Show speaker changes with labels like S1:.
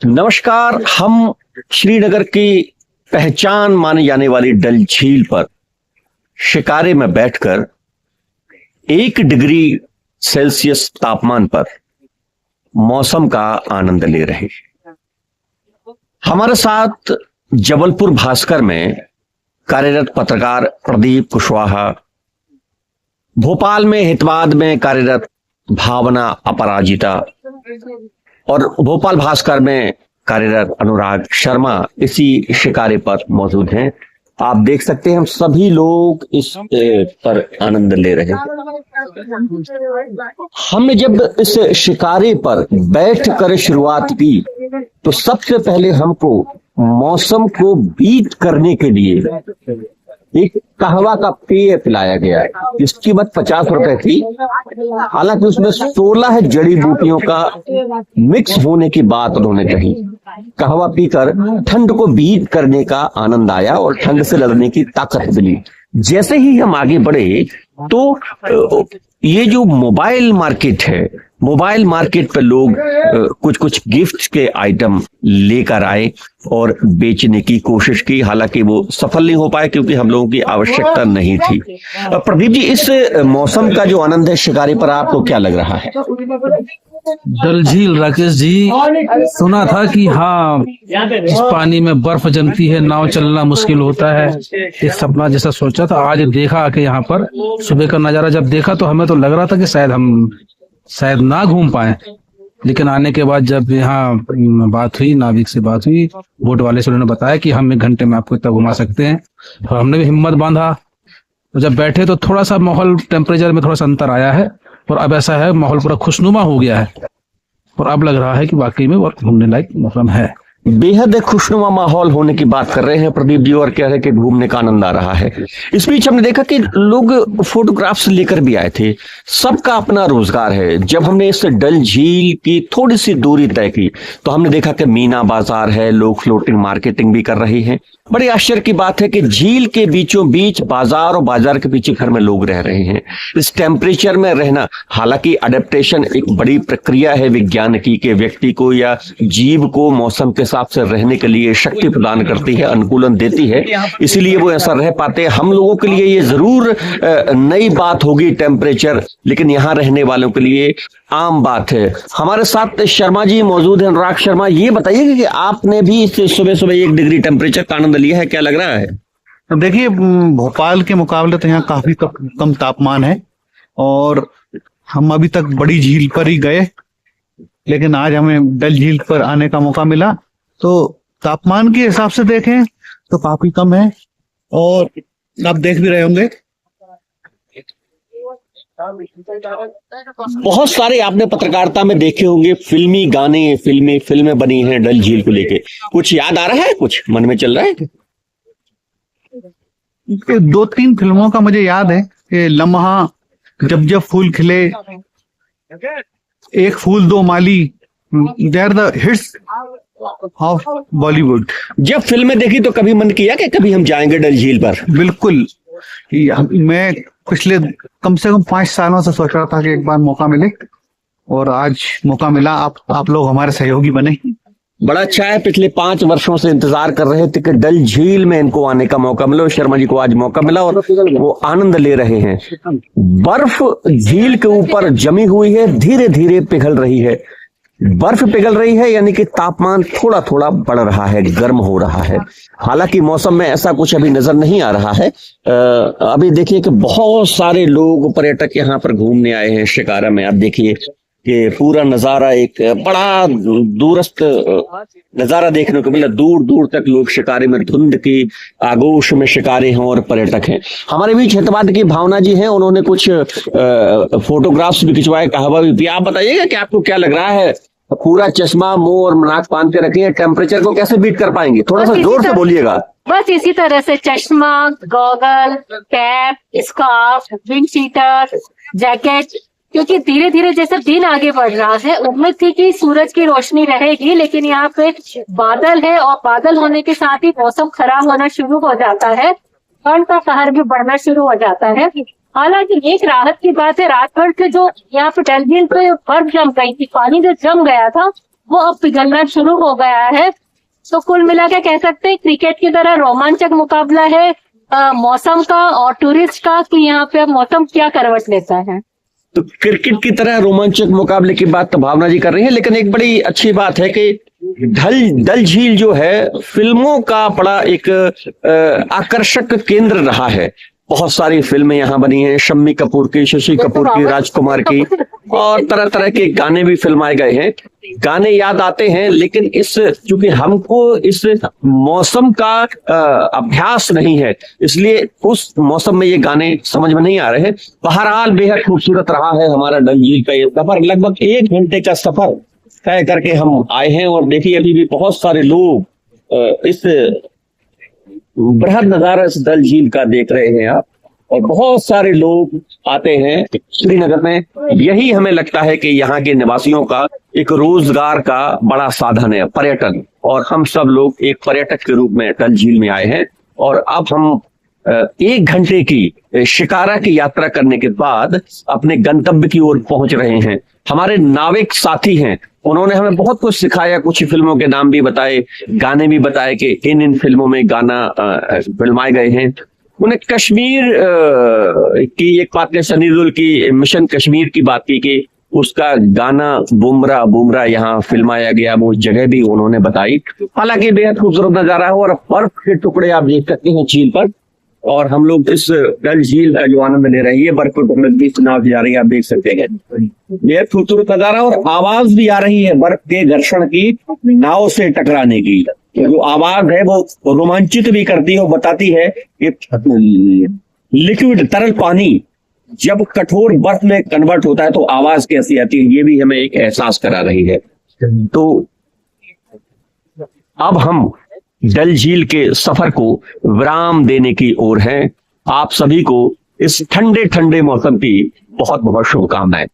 S1: नमस्कार। हम श्रीनगर की पहचान मानी जाने वाली डल झील पर शिकारे में बैठकर 1 डिग्री सेल्सियस तापमान पर मौसम का आनंद ले रहे हैं। हमारे साथ जबलपुर भास्कर में कार्यरत पत्रकार प्रदीप कुशवाहा, भोपाल में हितवाद में कार्यरत भावना अपराजिता और भोपाल भास्कर में कार्यरत अनुराग शर्मा इसी शिकारे पर मौजूद हैं। आप देख सकते हैं हम सभी लोग इस पर आनंद ले रहे हैं। हमने जब इस शिकारे पर बैठकर शुरुआत की तो सबसे पहले हमको मौसम को बीट करने के लिए एक कहवा का पेय पिलाया गया, जिसकी कीमत 50 रुपए थी। हालांकि उसमें 16 जड़ी बूटियों का मिक्स होने की बात उन्होंने कही। कहवा पीकर ठंड को बीट करने का आनंद आया और ठंड से लड़ने की ताकत मिली। जैसे ही हम आगे बढ़े तो ये जो मोबाइल मार्केट है, मोबाइल मार्केट पर लोग कुछ कुछ गिफ्ट के आइटम लेकर आए और बेचने की कोशिश की। हालांकि वो सफल नहीं हो पाए क्योंकि हम लोगों की आवश्यकता नहीं थी। प्रदीप जी, इस मौसम का जो आनंद है शिकारे पर, आपको क्या लग रहा है?
S2: डल झील, राकेश जी, सुना था कि हाँ, इस पानी में बर्फ जमती है, नाव चलना मुश्किल होता है। एक सपना जैसा सोचा था, आज देखा आके यहाँ पर सुबह का नजारा जब देखा तो हमें तो लग रहा था कि शायद ना घूम पाए। लेकिन आने के बाद जब यहाँ बात हुई, नाविक से बात हुई, बोट वाले से, उन्होंने बताया कि हम 1 घंटे में आपको इतना घुमा सकते हैं। और हमने भी हिम्मत बांधा। तो जब बैठे तो थोड़ा सा माहौल, टेम्परेचर में थोड़ा सा अंतर आया है और अब ऐसा है, माहौल पूरा खुशनुमा हो गया है और अब लग रहा है कि वाकई में वो घूमने लायक मौसम है।
S1: बेहद खुशनुमा माहौल होने की बात कर रहे हैं प्रदीप जी और कह रहे हैं कि घूमने का आनंद आ रहा है। इस बीच हमने देखा कि लोग फोटोग्राफ्स लेकर भी आए थे। सबका अपना रोजगार है। जब हमने इस डल झील की थोड़ी सी दूरी तय की तो हमने देखा कि मीना बाजार है, लोग फ्लोटिंग मार्केटिंग भी कर रहे हैं। बड़े आश्चर्य की बात है कि झील के बीचों बीच बाजार और बाजार के पीछे घर में लोग रह रहे हैं। इस टेम्परेचर में रहना, हालांकि अडेप्टेशन एक बड़ी प्रक्रिया है विज्ञान की, के व्यक्ति को या जीव को मौसम के हिसाब से रहने के लिए शक्ति प्रदान करती है, अनुकूलन देती है, इसीलिए वो ऐसा रह पाते हैं। हम लोगों के लिए ये जरूर नई बात होगी टेम्परेचर, लेकिन यहाँ रहने वालों के लिए आम बात है। हमारे साथ शर्मा जी मौजूद है, अनुराग शर्मा। ये बताइए कि आपने भी सुबह सुबह 1 डिग्री टेम्परेचर का आनंद लिया है, क्या लग रहा है?
S3: तो देखिए, भोपाल के मुकाबले तो यहाँ काफी कम तापमान है और हम अभी तक बड़ी झील पर ही गए, लेकिन आज हमें डल झील पर आने का मौका मिला। तो तापमान के हिसाब से देखें तो काफी कम है और आप देख भी रहे होंगे
S1: बहुत सारे आपने पत्रकारिता में देखे होंगे फिल्मी गाने, फिल्में बनी हैं डल झील को लेके। कुछ याद आ रहा है, कुछ मन में चल रहा है?
S3: 2-3 फिल्मों का मुझे याद है कि लम्हा, जब जब फूल खिले, एक फूल दो माली, they are the hits of Bollywood.
S1: जब फिल्में देखी तो कभी मन किया कि कभी हम जाएंगे डल झील पर?
S3: बिल्कुल। मैं पिछले कम से कम 5 सालों से सोच रहा था कि एक बार मौका मिले और आज मौका मिला। आप लोग हमारे सहयोगी बने।
S1: बड़ा अच्छा है। पिछले 5 वर्षों से इंतजार कर रहे थे कि डल झील में इनको आने का मौका मिला और शर्मा जी को आज मौका मिला और वो आनंद ले रहे हैं। बर्फ झील के ऊपर जमी हुई है, धीरे धीरे पिघल रही है। बर्फ पिघल रही है यानी कि तापमान थोड़ा थोड़ा बढ़ रहा है, गर्म हो रहा है। हालांकि मौसम में ऐसा कुछ अभी नजर नहीं आ रहा है। अभी देखिए कि बहुत सारे लोग, पर्यटक यहाँ पर घूमने आए हैं शिकारा में। आप देखिए कि पूरा नजारा एक बड़ा दूरस्थ नजारा देखने को मिला। दूर दूर तक लोग शिकारे में, धुंध की आगोश में शिकारे हैं और पर्यटक हैं। हमारे बीच हितवाद की भावना जी हैं, उन्होंने कुछ फोटोग्राफ्स भी खिंचवाए, कहवा भी पिया। आप बताइएगा कि आपको क्या लग रहा है? पूरा चश्मा, मुंह और नाक बांध के रखिए, टेम्परेचर को कैसे बीट कर पाएंगे? थोड़ा सा जोर से बोलिएगा।
S4: बस इसी तरह से चश्मा, goggle, cap, scarf, wind cheater, jacket, क्योंकि धीरे धीरे जैसे दिन आगे बढ़ रहा है, उम्मीद थी कि सूरज की रोशनी रहेगी, लेकिन यहाँ पे बादल है और बादल होने के साथ ही मौसम खराब होना शुरू हो जाता है, ठंड का कहर भी बढ़ना शुरू हो जाता है। हालांकि एक राहत की बात है, रात भर के जो यहाँ पे डल झील पे बर्फ जम गई थी, पानी जो जम गया था, वो अब पिघलना शुरू हो गया है। तो कुल मिला के कह सकते हैं क्रिकेट की तरह रोमांचक मुकाबला है मौसम का और टूरिस्ट का, कि यहाँ पे अब मौसम क्या करवट लेता है।
S1: तो क्रिकेट की तरह रोमांचक मुकाबले की बात तो भावना जी कर रही है, लेकिन एक बड़ी अच्छी बात है कि डल झील जो है फिल्मों का बड़ा एक आकर्षक केंद्र रहा है। बहुत सारी फिल्में यहाँ बनी हैं, शम्मी कपूर की, शशि कपूर की, राजकुमार की, और तरह तरह के गाने भी फिल्माए गए हैं। गाने याद आते हैं, लेकिन इस चूंकि हमको इस मौसम का अभ्यास नहीं है, इसलिए उस मौसम में ये गाने समझ में नहीं आ रहे हैं। बहरहाल बेहद खूबसूरत रहा है हमारा डल झील का ये सफर। लगभग 1 घंटे का सफर तय करके हम आए हैं, और देखिए अभी भी बहुत सारे लोग इस बृहद नजारा इस डल झील का देख रहे हैं आप, और बहुत सारे लोग आते हैं श्रीनगर में। यही हमें लगता है कि यहाँ के निवासियों का एक रोजगार का बड़ा साधन है पर्यटन, और हम सब लोग एक पर्यटक के रूप में डल झील में आए हैं। और अब हम 1 घंटे की शिकारा की यात्रा करने के बाद अपने गंतव्य की ओर पहुंच रहे हैं। हमारे नाविक साथी हैं, उन्होंने हमें बहुत कुछ सिखाया, कुछ फिल्मों के नाम भी बताए, गाने भी बताए कि इन फिल्मों में गाना फिल्माए गए हैं। उन्हें कश्मीर की एक बात ने, सनी देओल की मिशन कश्मीर की बात की कि उसका गाना बुमरा बुमरा यहाँ फिल्माया गया, वो जगह भी उन्होंने बताई। हालांकि बेहद खूबसूरत नजारा है, और बर्फ के टुकड़े आप देख सकते हैं झील पर, और हम लोग इस डल झील का जो आनंद ले रही है, बर्फ के टुकड़े भी नाव जा रही है, आप देख सकते हैं। बेहद खूबसूरत नजारा, और आवाज भी आ रही है बर्फ के घर्षण की, नाव से टकराने की जो आवाज है वो रोमांचित भी करती है, और बताती है कि लिक्विड तरल पानी जब कठोर बर्फ में कन्वर्ट होता है तो आवाज कैसी आती है, ये भी हमें एक एहसास करा रही है। तो अब हम डल झील के सफर को विराम देने की ओर हैं। आप सभी को इस ठंडे ठंडे मौसम की बहुत बहुत शुभकामनाएं।